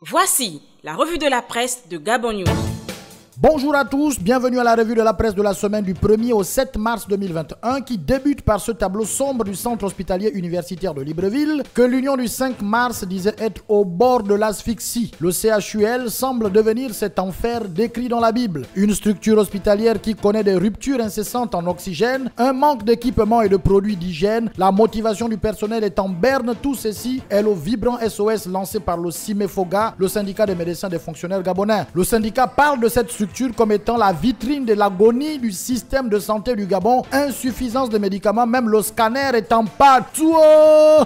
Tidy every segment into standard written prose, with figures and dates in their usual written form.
Voici la revue de la presse de Gabon News. Bonjour à tous, bienvenue à la revue de la presse de la semaine du 1er au 7 mars 2021 qui débute par ce tableau sombre du centre hospitalier universitaire de Libreville que l'Union du 5 mars disait être au bord de l'asphyxie. Le CHUL semble devenir cet enfer décrit dans la Bible. Une structure hospitalière qui connaît des ruptures incessantes en oxygène, un manque d'équipements et de produits d'hygiène, la motivation du personnel est en berne. Tout ceci est le vibrant SOS lancé par le CIMEFOGA, le syndicat des médecins des fonctionnaires gabonais. Le syndicat parle de cette structure comme étant la vitrine de l'agonie du système de santé du Gabon. Insuffisance de médicaments, même le scanner est en panne.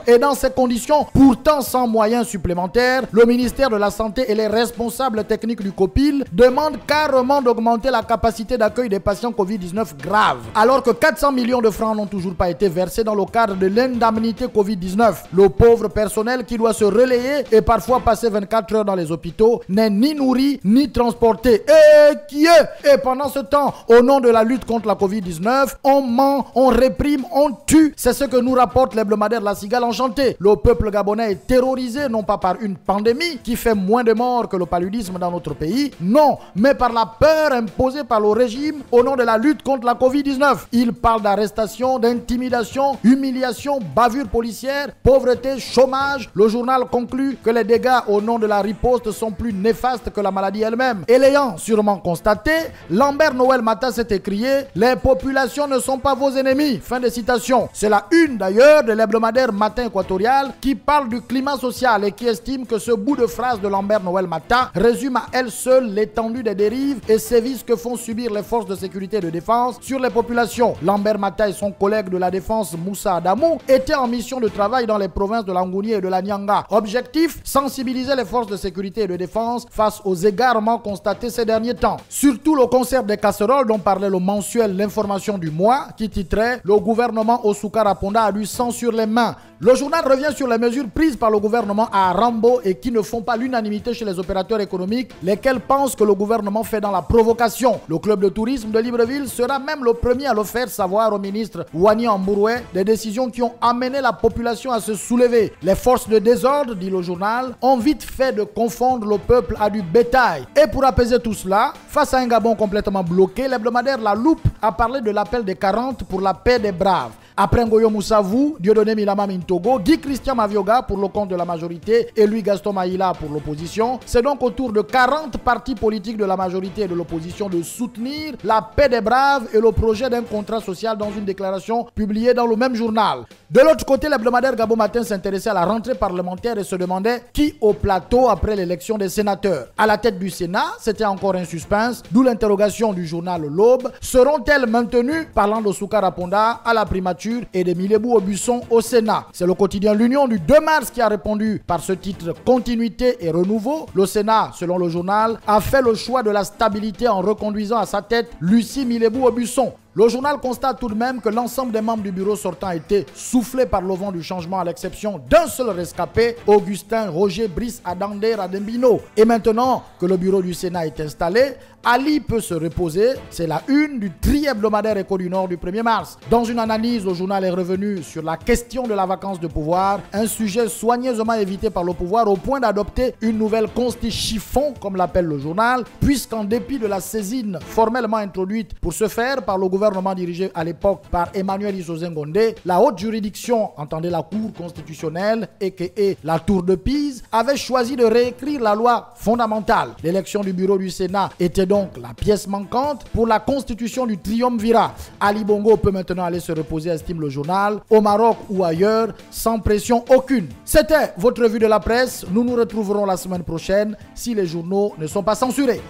Et dans ces conditions, pourtant sans moyens supplémentaires, le ministère de la Santé et les responsables techniques du COPIL demandent carrément d'augmenter la capacité d'accueil des patients Covid-19 graves. Alors que 400 millions de francs n'ont toujours pas été versés dans le cadre de l'indemnité Covid-19. Le pauvre personnel qui doit se relayer et parfois passer 24 heures dans les hôpitaux n'est ni nourri ni transporté. Et pendant ce temps, au nom de la lutte contre la Covid-19, on ment, on réprime, on tue. C'est ce que nous rapporte l'hebdomadaire La Cigale Enchantée. Le peuple gabonais est terrorisé non pas par une pandémie qui fait moins de morts que le paludisme dans notre pays, non, mais par la peur imposée par le régime au nom de la lutte contre la Covid-19. Il parle d'arrestation, d'intimidation, humiliation, bavure policière, pauvreté, chômage. Le journal conclut que les dégâts au nom de la riposte sont plus néfastes que la maladie elle-même. Et l'ayant sûrement constaté, Lambert Noël Mata s'est écrié « Les populations ne sont pas vos ennemis ». Fin de citation. C'est la une d'ailleurs de l'hebdomadaire Matin Équatorial qui parle du climat social et qui estime que ce bout de phrase de Lambert Noël Mata résume à elle seule l'étendue des dérives et sévices que font subir les forces de sécurité et de défense sur les populations. Lambert Mata et son collègue de la défense Moussa Adamou étaient en mission de travail dans les provinces de l'Angouni et de la Nyanga. Objectif, sensibiliser les forces de sécurité et de défense face aux égarements constatés ces derniers temps. Surtout le concert des casseroles dont parlait le mensuel L'Information du mois qui titrait « Le gouvernement Osuka Raponda a du sang sur les mains ». Le journal revient sur les mesures prises par le gouvernement à Rambo et qui ne font pas l'unanimité chez les opérateurs économiques, lesquels pensent que le gouvernement fait dans la provocation. Le club de tourisme de Libreville sera même le premier à le faire savoir au ministre Wani Ambouroué, des décisions qui ont amené la population à se soulever. Les forces de désordre, dit le journal, ont vite fait de confondre le peuple à du bétail. Et pour apaiser tout cela, face à un Gabon complètement bloqué, l'hebdomadaire La Loupe a parlé de l'appel des 40 pour la paix des braves. Après Ngoyo Moussavou, Dieudonné Milama Mintogo, Guy Christian Mavioga pour le compte de la majorité et Louis Gaston Maïla pour l'opposition, c'est donc au tour de 40 partis politiques de la majorité et de l'opposition de soutenir la paix des braves et le projet d'un contrat social dans une déclaration publiée dans le même journal. De l'autre côté, l'hebdomadaire Gabon Matin s'intéressait à la rentrée parlementaire et se demandait qui au plateau après l'élection des sénateurs. À la tête du Sénat, c'était encore un suspense, d'où l'interrogation du journal L'Aube. Seront-elles maintenues, parlant de Souka Raponda à la primature et de Milebou Aubusson au Sénat? C'est le quotidien L'Union du 2 mars qui a répondu par ce titre « Continuité et renouveau ». Le Sénat, selon le journal, a fait le choix de la stabilité en reconduisant à sa tête Lucie Milebou Aubusson. Le journal constate tout de même que l'ensemble des membres du bureau sortant a été soufflé par le vent du changement à l'exception d'un seul rescapé, Augustin Roger Brice Adandé Radembino. Et maintenant que le bureau du Sénat est installé, Ali peut se reposer. C'est la une du tri-hebdomadaire Écho du Nord du 1er mars. Dans une analyse, le journal est revenu sur la question de la vacance de pouvoir, un sujet soigneusement évité par le pouvoir au point d'adopter une nouvelle consti chiffon, comme l'appelle le journal, puisqu'en dépit de la saisine formellement introduite pour ce faire par le gouvernement dirigé à l'époque par Emmanuel Issozen Gondé, la haute juridiction, entendez la Cour constitutionnelle et la Tour de Pise, avait choisi de réécrire la loi fondamentale. L'élection du bureau du Sénat était donc la pièce manquante pour la constitution du triumvirat. Ali Bongo peut maintenant aller se reposer, estime le journal, au Maroc ou ailleurs, sans pression aucune. C'était votre revue de la presse. Nous nous retrouverons la semaine prochaine si les journaux ne sont pas censurés.